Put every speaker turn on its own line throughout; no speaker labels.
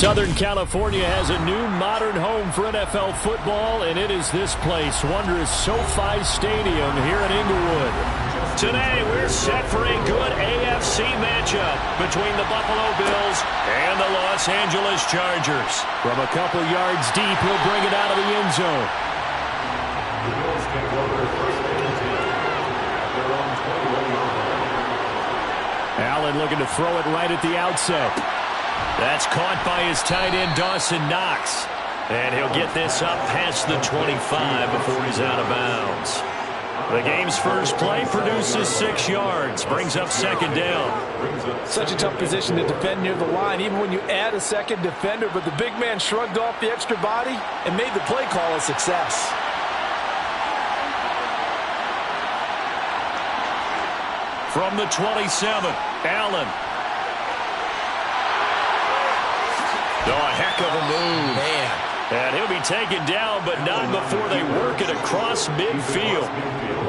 Southern California has a new modern home for NFL football, and it is this place, wondrous SoFi Stadium here in Inglewood. Today, we're set for a good AFC matchup between the Buffalo Bills and the Los Angeles Chargers. From a couple yards deep, he'll bring it out of the end zone. Allen looking to throw it right at the outset. That's caught by his tight end, Dawson Knox. And he'll get this up past the 25 before he's out of bounds. The game's first play produces 6 yards, brings up second down.
Such a tough position to defend near the line, even when you add a second defender, but the big man shrugged off the extra body and made the play call a success.
From the 27, Allen. Oh, a heck of a move.
Man.
And he'll be taken down, but not before they work it across midfield.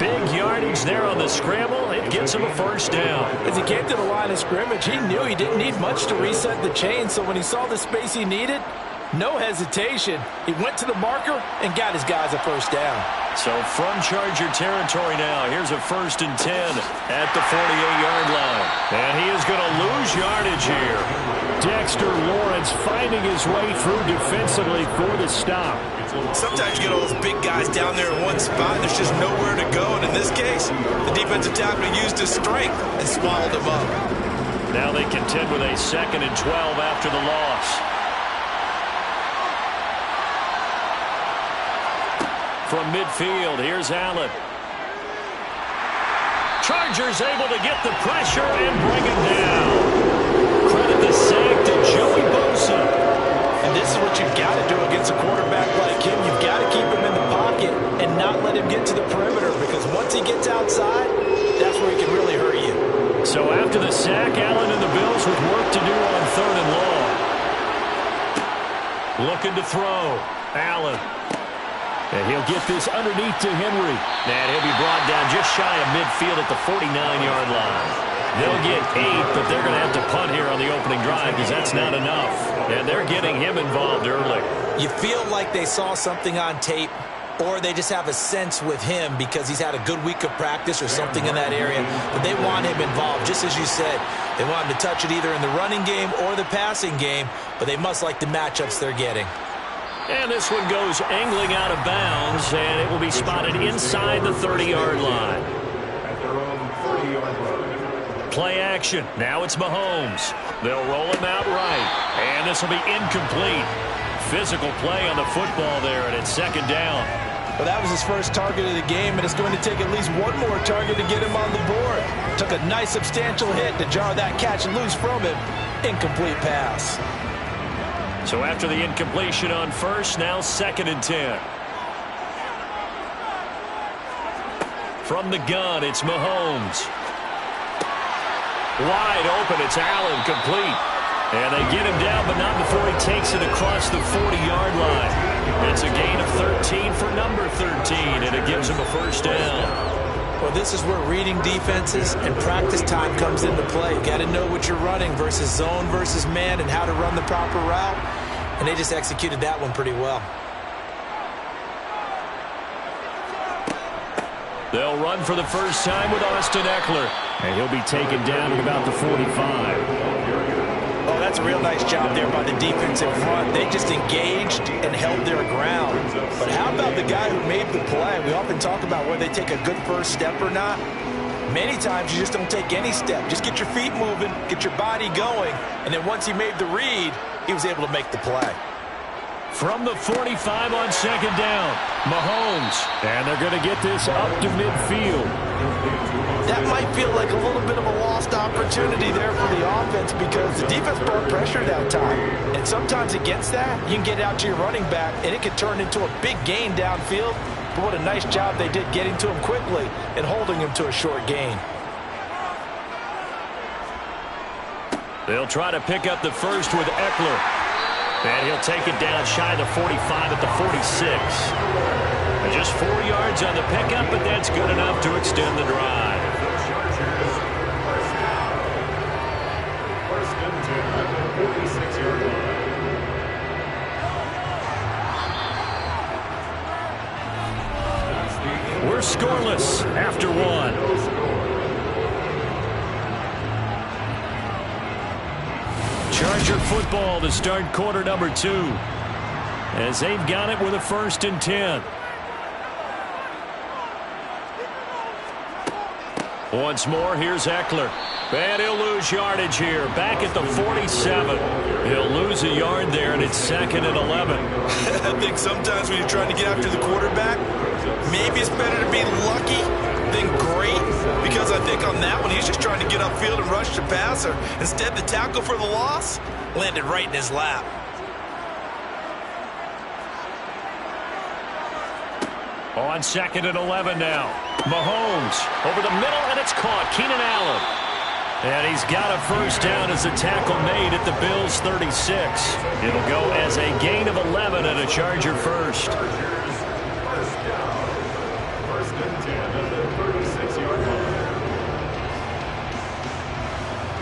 Big yardage there on the scramble. It gets him a first down.
As he came to the line of scrimmage, he knew he didn't need much to reset the chain, so when he saw the space he needed, no hesitation. He went to the marker and got his guys a first down.
So from Charger territory now, here's a 1st and 10 at the 48-yard line. And he is going to lose yardage here. Dexter Lawrence finding his way through defensively for the stop.
Sometimes you get all those big guys down there in one spot, and there's just nowhere to go. And in this case, the defensive tackle used his strength and swallowed him up.
Now they contend with a 2nd and 12 after the loss. From midfield, here's Allen. Chargers able to get the pressure and bring him down. Credit the sack to Joey Bosa.
And this is what you've got to do against a quarterback like him. You've got to keep him in the pocket and not let him get to the perimeter, because once he gets outside, that's where he can really hurt you.
So after the sack, Allen and the Bills with work to do on 3rd and long. Looking to throw. Allen. And he'll get this underneath to Henry. And he'll be brought down just shy of midfield at the 49-yard line. They'll get 8, but they're going to have to punt here on the opening drive because that's not enough. And they're getting him involved early.
You feel like they saw something on tape, or they just have a sense with him because he's had a good week of practice or something in that area. But they want him involved, just as you said. They want him to touch it either in the running game or the passing game, but they must like the matchups they're getting.
And this one goes angling out of bounds, and it will be spotted inside the 30-yard line. Play action. Now it's Mahomes. They'll roll him out right. And this will be incomplete. Physical play on the football there, and it's 2nd down.
Well, that was his first target of the game, and it's going to take at least one more target to get him on the board. Took a nice substantial hit to jar that catch loose from him. Incomplete pass.
So after the incompletion on 1st, now 2nd and 10. From the gun, it's Mahomes. Wide open, it's Allen, complete. And they get him down, but not before he takes it across the 40-yard line. It's a gain of 13 for number 13, and it gives him a first down.
Well, this is where reading defenses and practice time comes into play. You got to know what you're running versus zone versus man and how to run the proper route. And they just executed that one pretty well.
They'll run for the first time with Austin Eckler. And he'll be taken down at about the 45.
Oh, that's a real nice job there by the defensive front. They just engaged and held their ground. But how about the guy who made the play? We often talk about whether they take a good first step or not. Many times you just don't take any step. Just get your feet moving, get your body going, and then once he made the read, he was able to make the play.
From the 45 on 2nd down, Mahomes. And they're going to get this up to midfield.
That might feel like a little bit of a lost opportunity there for the offense because the defense brought pressure that time. And sometimes against that, you can get out to your running back, and it can turn into a big gain downfield. But what a nice job they did getting to him quickly and holding him to a short gain.
They'll try to pick up the first with Eckler. And he'll take it down shy of the 45 at the 46. Just 4 yards on the pickup, but that's good enough to extend the drive. scoreless after one. Charger football to start quarter number 2. As they've got it with a 1st and 10. Once more, here's Eckler. And he'll lose yardage here. Back at the 47. He'll lose a yard there, and it's 2nd and 11.
I think sometimes when you're trying to get after the quarterback, maybe it's better to be lucky than great. Because I think on that one, he's just trying to get upfield and rush the passer. Instead, the tackle for the loss landed right in his lap.
On 2nd and 11 now. Mahomes over the middle, and it's caught. Keenan Allen. And he's got a 1st down as the tackle made at the Bills' 36. It'll go as a gain of 11 and a Charger 1st.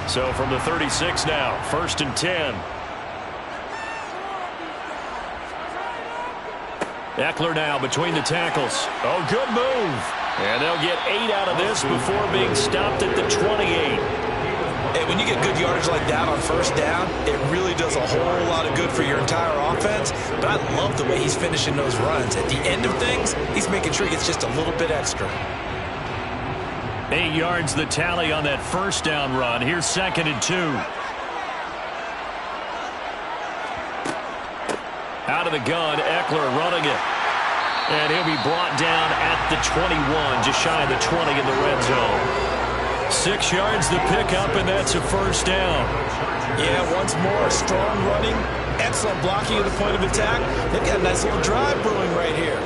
So from the 36 now, 1st and 10. Eckler now between the tackles. Oh, good move. And they'll get 8 out of this before being stopped at the 28.
Hey, when you get good yardage like that on 1st down, it really does a whole lot of good for your entire offense. But I love the way he's finishing those runs. At the end of things, he's making sure he gets just a little bit extra.
8 yards the tally on that 1st down run. Here's 2nd and 2. Out of the gun, Eckler running it. And he'll be brought down at the 21, just shy of the 20 in the red zone. 6 yards the pickup, and that's a 1st down.
Yeah, once more, strong running, excellent blocking at the point of attack. They've got a nice little drive brewing right here.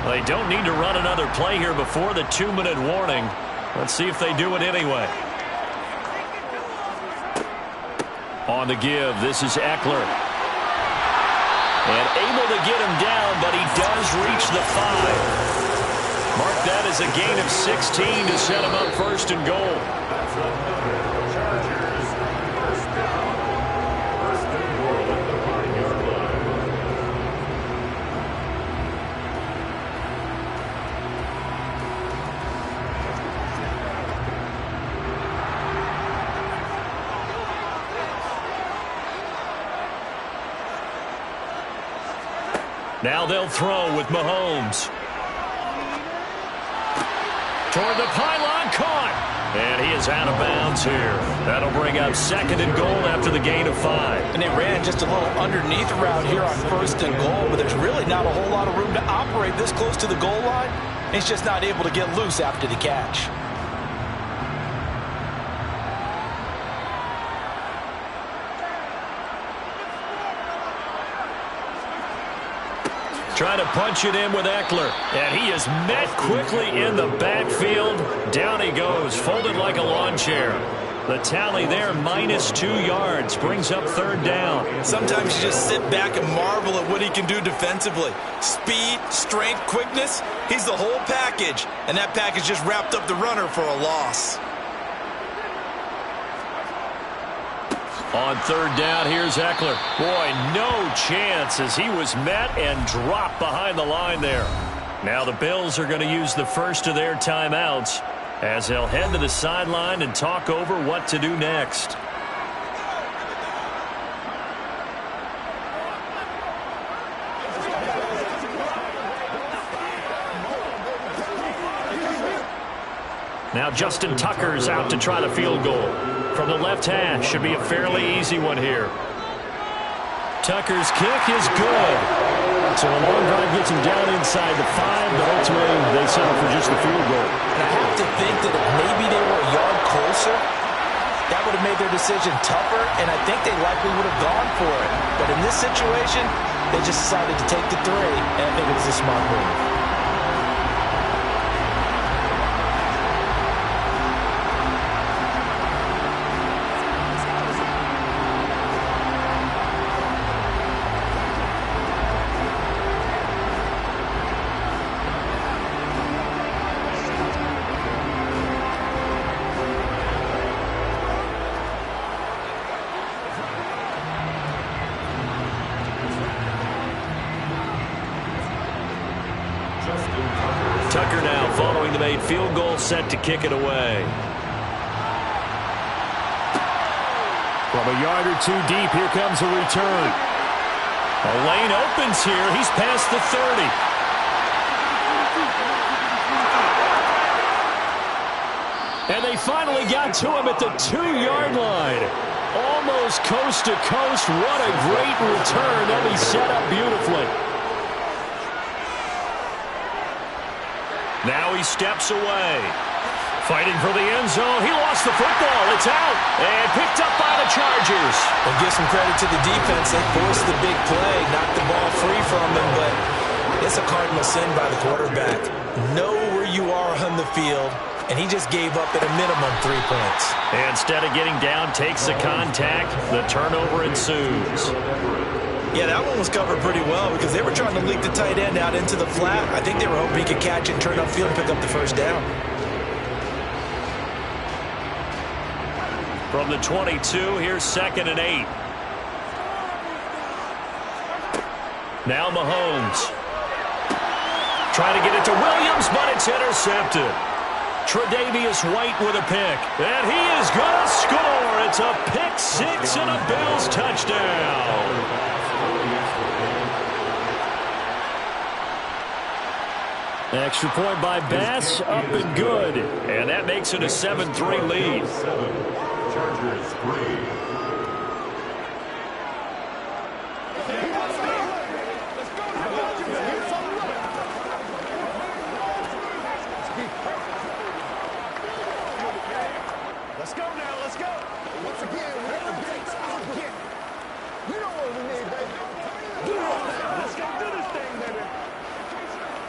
They don't need to run another play here before the 2-minute warning. Let's see if they do it anyway. On the give, this is Eckler. And able to get him down, but he does reach the 5. Mark that as a gain of 16 to set him up 1st and goal. Now they'll throw with Mahomes. Toward the pylon, caught. And he is out of bounds here. That'll bring up 2nd and goal after the gain of 5.
And they ran just a little underneath route here on 1st and goal, but there's really not a whole lot of room to operate this close to the goal line. He's just not able to get loose after the catch.
Trying to punch it in with Eckler. And he is met quickly in the backfield. Down he goes, folded like a lawn chair. The tally there, -2 yards, brings up 3rd down.
Sometimes you just sit back and marvel at what he can do defensively. Speed, strength, quickness, he's the whole package. And that package just wrapped up the runner for a loss.
On 3rd down, here's Eckler. Boy, no chance as he was met and dropped behind the line there. Now the Bills are going to use the first of their timeouts as they'll head to the sideline and talk over what to do next. Now Justin Tucker's out to try the field goal. From the left hash, should be a fairly easy one here. Tucker's kick is good. So a long drive gets him down inside the 5, but ultimately they settle for just the field goal.
And I have to think that if maybe they were a yard closer, that would have made their decision tougher, and I think they likely would have gone for it. But in this situation, they just decided to take the 3, and I think it was a smart move.
now following the made field goal, set to kick it away. From a yard or two deep, here comes a return. A lane opens here. He's past the 30. And they finally got to him at the 2-yard line. Almost coast to coast. What a great return. They'll be set up beautifully. Now he steps away. Fighting for the end zone. He lost the football. It's out. And picked up by the Chargers.
And give some credit to the defense. They forced the big play. Knocked the ball free from him. But it's a cardinal sin by the quarterback. Know where you are on the field. And he just gave up at a minimum 3 points.
Instead of getting down, takes the contact. The turnover ensues.
Yeah, that one was covered pretty well because they were trying to leak the tight end out into the flat. I think they were hoping he could catch it, turn upfield, and pick up the first down.
From the 22, here's 2nd and 8. Now Mahomes. Trying to get it to Williams, but it's intercepted. Tre'Davious White with a pick. And he is going to score. It's a pick 6 and a Bills touchdown. Extra point by Bass, up and good. And that makes it a 7-3 lead.
Chargers 3.
Let's go now, let's go. Once again, whatever it takes, I'll get. You know what we need, baby. Let's go do this thing, baby.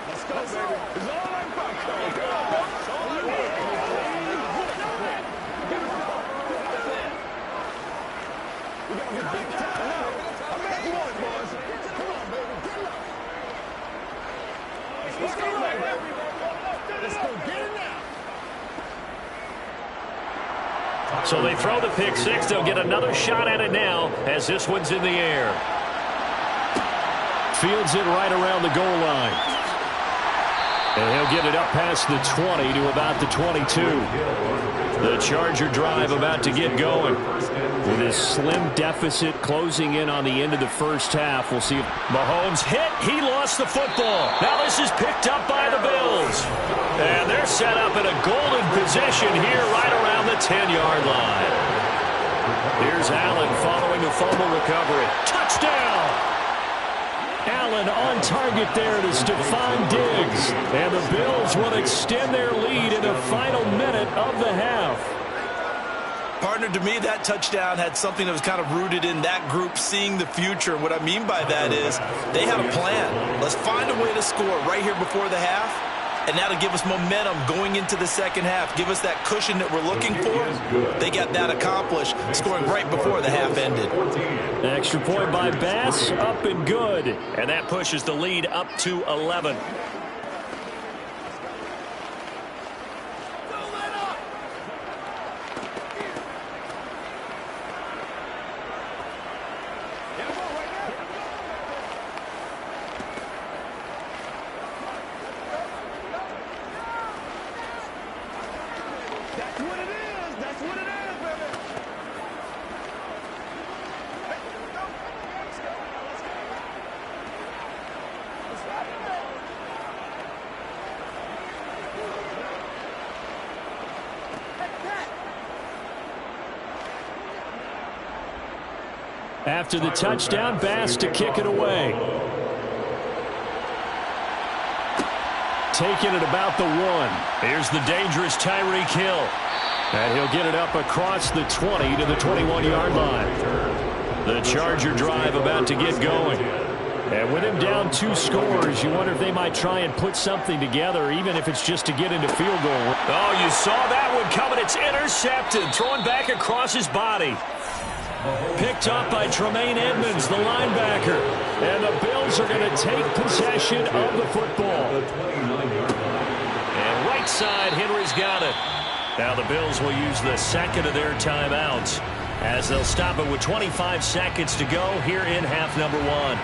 Let's go, baby. It's all like fun. Come on, bro. It's all I need. We gotta get big time now. I make you want it, boys. Come on, baby. Get up. Let's go, baby. Let's go get it now.
So they throw the pick 6. They'll get another shot at it now as this one's in the air. Fields it right around the goal line. And he'll get it up past the 20 to about the 22. The Charger drive about to get going. With his slim deficit closing in on the end of the first half, we'll see if Mahomes hit. He lost the football. Now this is picked up by the Bills. And they're set up in a golden position here right around the 10-yard line. Here's Allen following a fumble recovery. Touchdown! Allen on target there to Stephon Diggs. And the Bills will extend their lead in the final minute of the half.
Partner, to me, that touchdown had something that was kind of rooted in that group seeing the future. What I mean by that is they had a plan. Let's find a way to score right here before the half, and that'll give us momentum going into the second half. Give us that cushion that we're looking for. They got that accomplished, scoring right before the half ended.
Extra point by Bass, up and good. And that pushes the lead up to 11. After the touchdown, Bass to kick it away. Taking it about the 1. Here's the dangerous Tyreek Hill. And he'll get it up across the 20 to the 21-yard line. The Charger drive about to get going. And with him down 2 scores, you wonder if they might try and put something together, even if it's just to get into field goal. Oh, you saw that one coming. It's intercepted. Thrown back across his body. Picked up by Tremaine Edmonds, the linebacker. And the Bills are going to take possession of the football. And right side, Henry's got it. Now the Bills will use the second of their timeouts as they'll stop it with 25 seconds to go here in half number 1.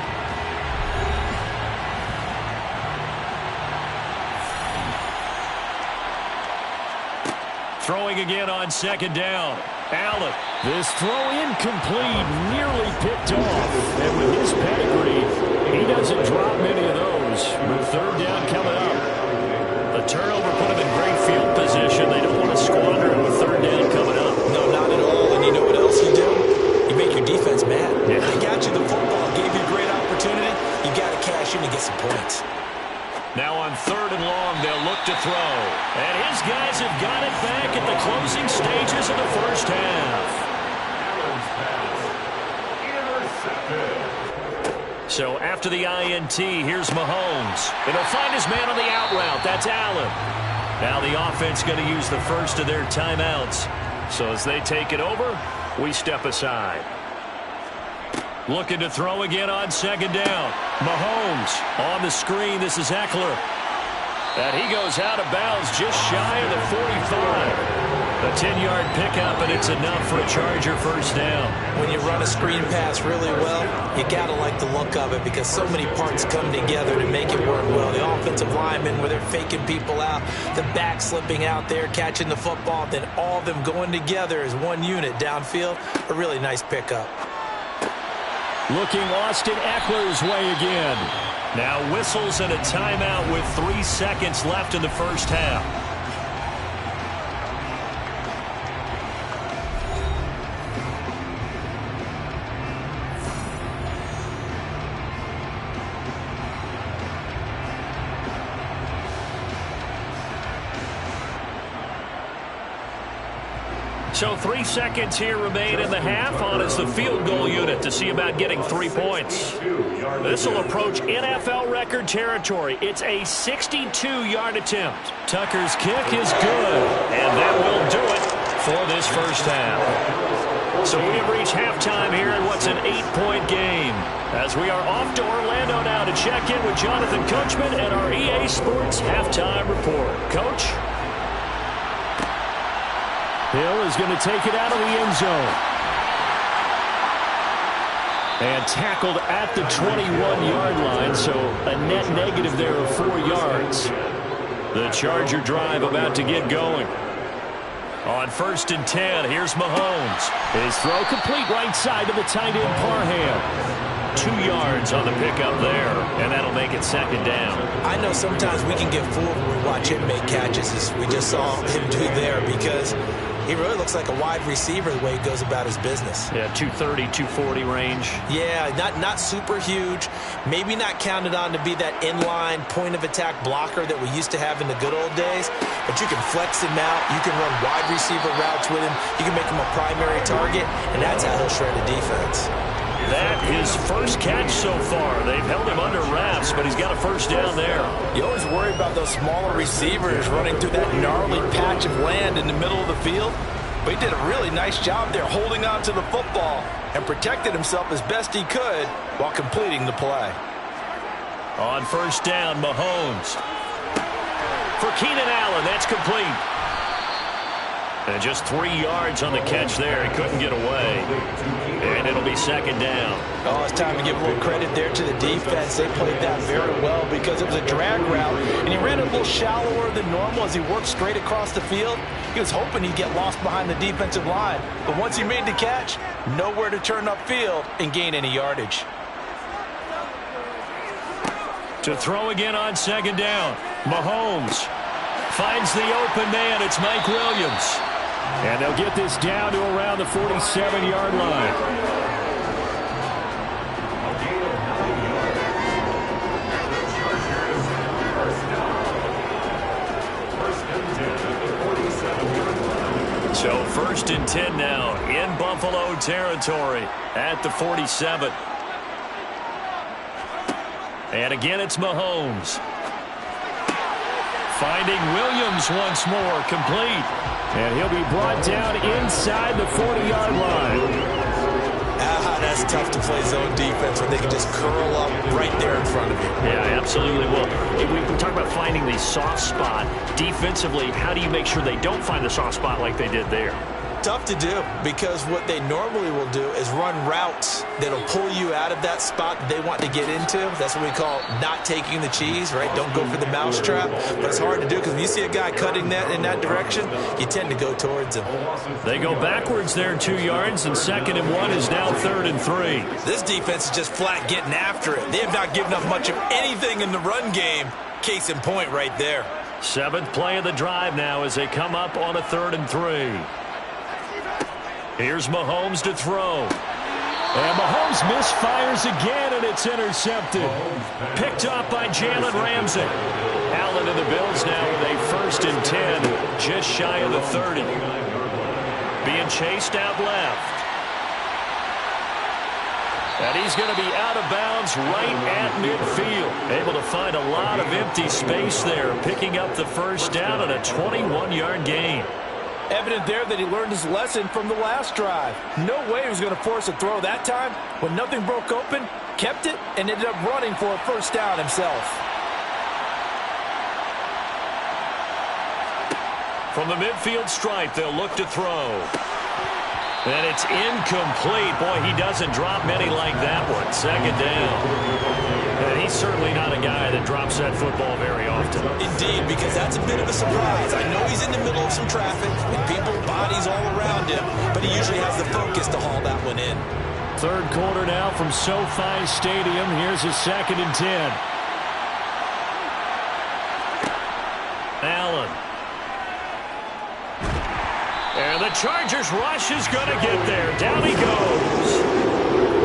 Throwing again on second down. Allen. This throw incomplete, nearly picked off. And with his pedigree, he doesn't drop many of those. With third down coming up. The turnover put him in great field position. They don't want to squander it with third down coming up.
No, not at all. And you know what else you do? You make your defense mad.
Yeah.
They got you the football, gave you a great opportunity. You got to cash in and get some points.
Now on third and long, they'll look to throw. And his guys have got it back at the closing stages of the first half. So after the INT, here's Mahomes. And he'll find his man on the out route. That's Allen. Now the offense going to use the first of their timeouts. So as they take it over, we step aside. Looking to throw again on second down. Mahomes on the screen. This is Eckler. And he goes out of bounds just shy of the 45. A 10-yard pickup, and it's enough for a Charger first down.
When you run a screen pass really well, you got to like the look of it because so many parts come together to make it work well. The offensive linemen, where they're faking people out, the back slipping out there, catching the football, then all of them going together as one unit downfield. A really nice pickup.
Looking Austin Eckler's way again. Now whistles and a timeout with 3 seconds left in the first half. So 3 seconds here remain in the half on as the field goal unit to see about getting 3 points. This will approach NFL record territory. It's a 62-yard attempt. Tucker's kick is good, and that will do it for this first half. So we have reached halftime here in what's an 8-point game. As we are off to Orlando now to check in with Jonathan Coachman and our EA Sports halftime report. Coach? Hill is going to take it out of the end zone. And tackled at the 21-yard line, so a net negative there of 4 yards. The Charger drive about to get going. On 1st and 10, here's Mahomes. His throw complete right side to the tight end Parham. 2 yards on the pickup there, and that'll make it second down.
I know sometimes we can get fooled when we watch him make catches, as we just saw him do there, because he really looks like a wide receiver the way he goes about his business.
Yeah, 230, 240 range.
Yeah, not super huge. Maybe not counted on to be that inline point-of-attack blocker that we used to have in the good old days. But you can flex him out. You can run wide receiver routes with him. You can make him a primary target, and that's how he'll shred a defense.
That his first catch so far. They've held him under wraps, but he's got a first down there.
You always worry about those smaller receivers running through that gnarly patch of land in the middle of the field. But he did a really nice job there holding on to the football and protected himself as best he could while completing the play.
On first down, Mahomes. For Keenan Allen, that's complete. And just 3 yards on the catch there. He couldn't get away. And it'll be second down.
Oh, it's time to give a little credit there to the defense. They played that very well because it was a drag route, and he ran a little shallower than normal as he worked straight across the field. He was hoping he'd get lost behind the defensive line. But once he made the catch, nowhere to turn upfield and gain any yardage.
To throw again on second down, Mahomes finds the open man. It's Mike Williams. And they'll get this down to around the 47-yard line. So 1st and 10 now in Buffalo territory at the 47. And again, it's Mahomes. Finding Williams once more, complete. And he'll be brought down inside the 40-yard line.
That's tough to play zone defense when they can just curl up right there in front of you.
Yeah, absolutely. Well, we talk about finding the soft spot. Defensively, how do you make sure they don't find the soft spot like they did there?
tough to do because what they normally will do is run routes that'll pull you out of that spot that they want to get into. That's what we call not taking the cheese, right? Don't go for the mousetrap. But it's hard to do because when you see a guy cutting that in that direction, you tend to go towards him.
They go backwards there 2 yards, and 2nd and 1 is now 3rd and 3.
This defense is just flat getting after it. They have not given up much of anything in the run game. Case in point right there.
7th play of the drive now as they come up on a 3rd and 3. Here's Mahomes to throw. And Mahomes misfires again, and it's intercepted. Picked up by Jalen Ramsey. Allen and the Bills now with a 1st and 10, just shy of the 30. Being chased out left. And he's going to be out of bounds right at midfield. Able to find a lot of empty space there, picking up the 1st down and a 21-yard gain.
Evident there that he learned his lesson from the last drive. No way he was going to force a throw that time. When nothing broke open, kept it, and ended up running for a 1st down himself.
From the midfield stripe, they'll look to throw. And it's incomplete. Boy, he doesn't drop many like that one. 2nd down. And he's certainly not a guy that drops that football very often.
Indeed, because that's a bit of a surprise. I know he's in the middle of some traffic and people, bodies all around him, but he usually has the focus to haul that one in.
3rd quarter now from SoFi Stadium. Here's his 2nd and 10. Allen. And the Chargers rush is going to get there. Down he goes.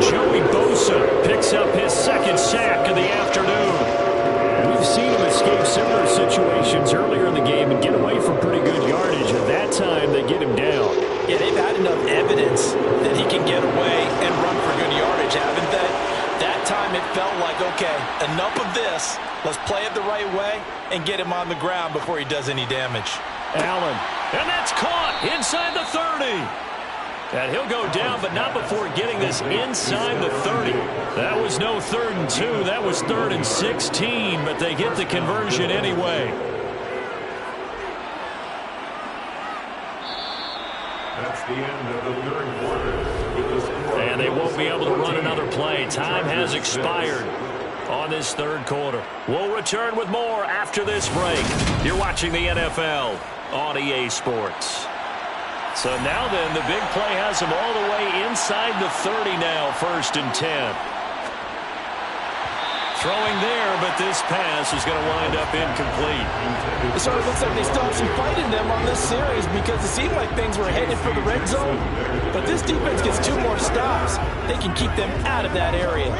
Joey Bosa picks up his 2nd sack of the afternoon. We've seen him escape similar situations earlier in the game and get away from pretty good yardage. At that time, they get him down.
Yeah, they've had enough evidence that he can get away and run for good yardage, haven't they? That time it felt like, okay, enough of this. Let's play it the right way and get him on the ground before he does any damage.
Allen, and that's caught inside the 30. And he'll go down, but not before getting this inside the 30. That was no 3rd and 2. That was 3rd and 16, but they get the conversion anyway.
That's the end of the 3rd quarter.
And they won't be able to run another play. Time has expired on this 3rd quarter. We'll return with more after this break. You're watching the NFL on EA Sports. So now then, the big play has him all the way inside the 30 now, 1st and 10. Throwing there, but this pass is going to wind up incomplete.
It sort of looks like they still have some fight in them on this series because it seemed like things were headed for the red zone. But this defense gets 2 more stops. They can keep them out of that area.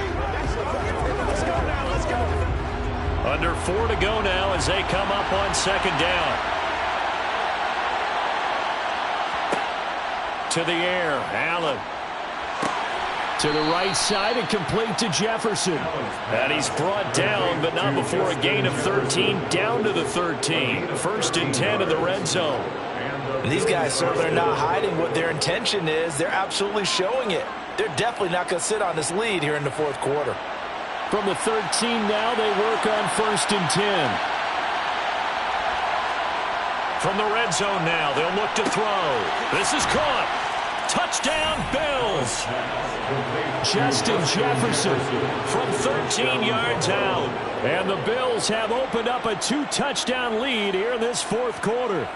Under 4 to go now as they come up on 2nd down. To the air, Allen. To the right side and complete to Jefferson. And he's brought down, but not before a gain of 13, down to the 13. 1st and 10 in the red zone.
And these guys certainly are not hiding what their intention is. They're absolutely showing it. They're definitely not going to sit on this lead here in the 4th quarter.
From the 13 now, they work on 1st and 10. From the red zone now, they'll look to throw. This is caught. Touchdown, Bills. Justin Jefferson from 13 yards out. And the Bills have opened up a 2-touchdown lead here in this 4th quarter.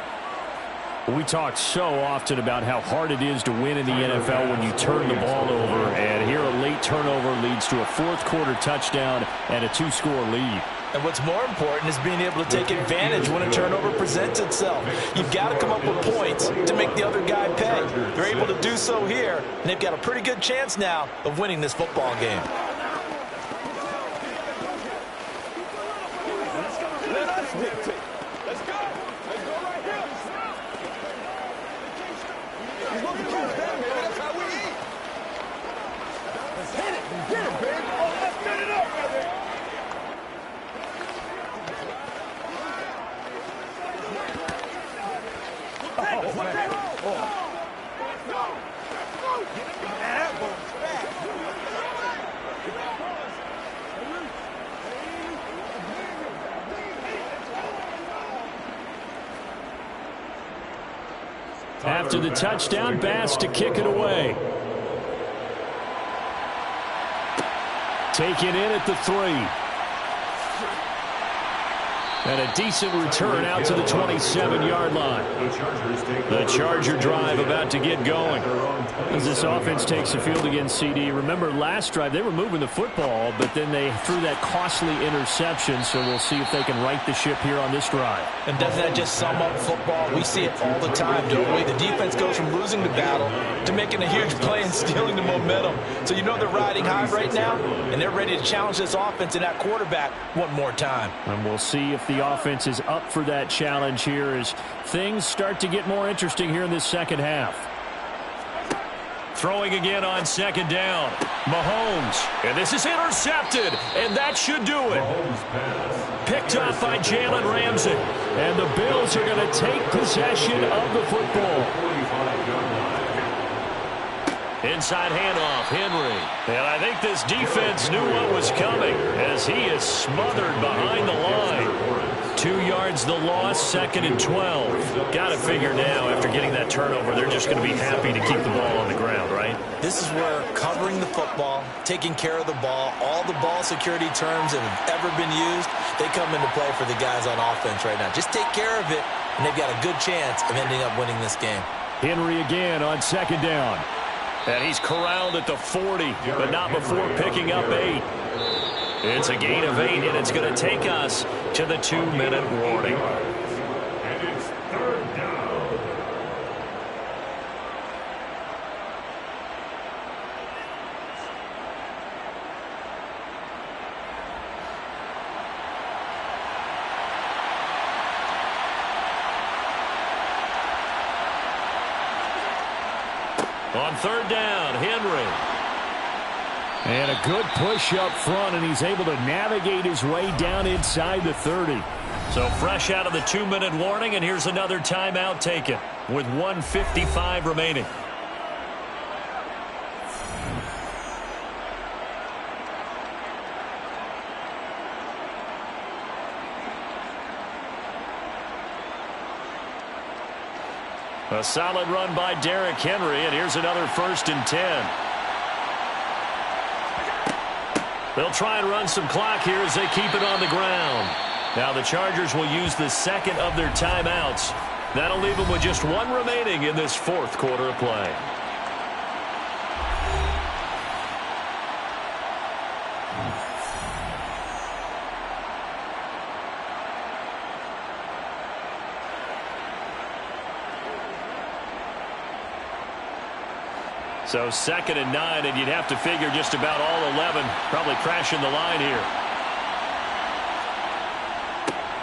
We talk so often about how hard it is to win in the NFL when you turn the ball over. And here a late turnover leads to a 4th quarter touchdown and a 2-score lead.
And what's more important is being able to take advantage when a turnover presents itself. You've got to come up with points to make the other guy pay. They're able to do so here, and they've got a pretty good chance now of winning this football game.
Let us dictate. Let's go. Let's go right here. He's looking for his baby. That's how we eat. Let's hit it. Get it, baby. Oh, let's get it up, brother.
After the touchdown, Bass to kick it away. Taken in at the 3. And a decent return out to the 27-yard line. The Charger drive about to get going. As this offense takes the field against CD. Remember, last drive, they were moving the football, but then they threw that costly interception, so we'll see if they can right the ship here on this drive.
And doesn't that just sum up football? We see it all the time, don't we? The defense goes from losing the battle to making a huge play and stealing the momentum. So you know they're riding high right now, and they're ready to challenge this offense and that quarterback one more time.
And we'll see if the offense is up for that challenge here as things start to get more interesting here in this second half. Throwing again on second down. Mahomes. And this is intercepted. And that should do it. Picked up by Jalen Ramsey. And the Bills are going to take possession of the football. Inside handoff, Henry. And I think this defense knew what was coming as he is smothered behind the line. 2 yards the loss, 2nd and 12. Got to figure now, after getting that turnover, they're just going to be happy to keep the ball on the ground, right?
This is where covering the football, taking care of the ball, all the ball security terms that have ever been used, they come into play for the guys on offense right now. Just take care of it, and they've got a good chance of ending up winning this game.
Henry again on second down. And he's corralled at the 40, but not before picking up 8. It's a gain of 8, and it's going to take us to the 2-minute warning.
And it's 3rd down.
On 3rd down, Henry. And a good push up front, and he's able to navigate his way down inside the 30. So fresh out of the 2-minute warning, and here's another timeout taken with 1:55 remaining. A solid run by Derrick Henry, and here's another 1st and 10. They'll try and run some clock here as they keep it on the ground. Now the Chargers will use the 2nd of their timeouts. That'll leave them with just 1 remaining in this 4th quarter of play. So 2nd and 9, and you'd have to figure just about all 11 probably crashing the line here.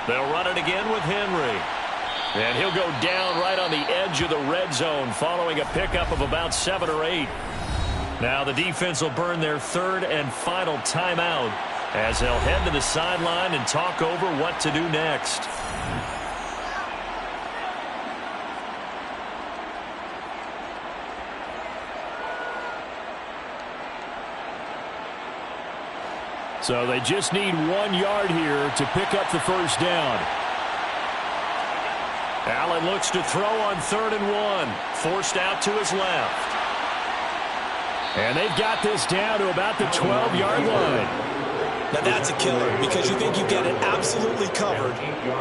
They'll run it again with Henry. And he'll go down right on the edge of the red zone following a pickup of about 7 or 8. Now the defense will burn their 3rd and final timeout as they'll head to the sideline and talk over what to do next. So they just need 1 yard here to pick up the 1st down. Allen looks to throw on 3rd and 1. Forced out to his left. And they've got this down to about the 12-yard line.
Now that's a killer because you think you get it absolutely covered,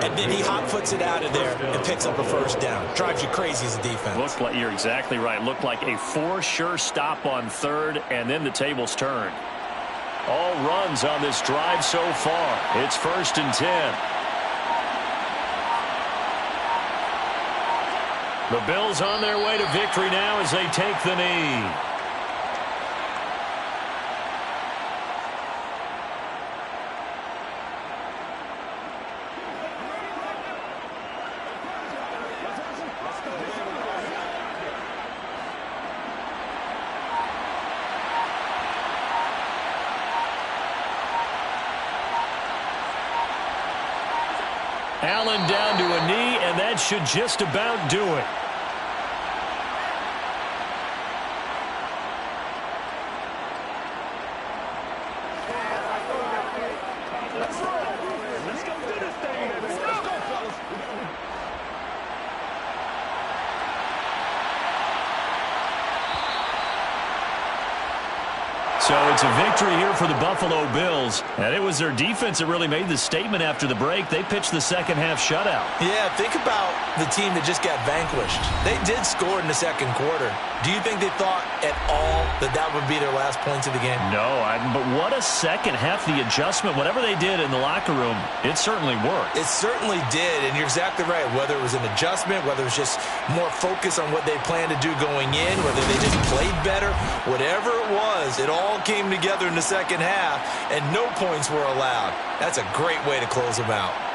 and then he hot-foots it out of there and picks up a 1st down. Drives you crazy as a defense.
Looked like, you're exactly right. Looked like a for-sure stop on 3rd, and then the tables turned. All runs on this drive so far. It's 1st and 10. The Bills on their way to victory now as they take the knee. Allen down to a knee, and that should just about do it.
Let's go do this thing. Let's go, fellas.
So it's a victory here for the Buffalo Bills. And it was their defense that really made the statement after the break. They pitched the second half shutout.
Yeah, think about the team that just got vanquished. They did score in the second quarter. Do you think they thought at all that that would be their last points of the game?
No, but what a second half. The adjustment, whatever they did in the locker room, it certainly worked.
It certainly did, and you're exactly right. Whether it was an adjustment, whether it was just more focus on what they planned to do going in, whether they just played better, whatever it was, it all came together in the second half, and no points were allowed. That's a great way to close them out.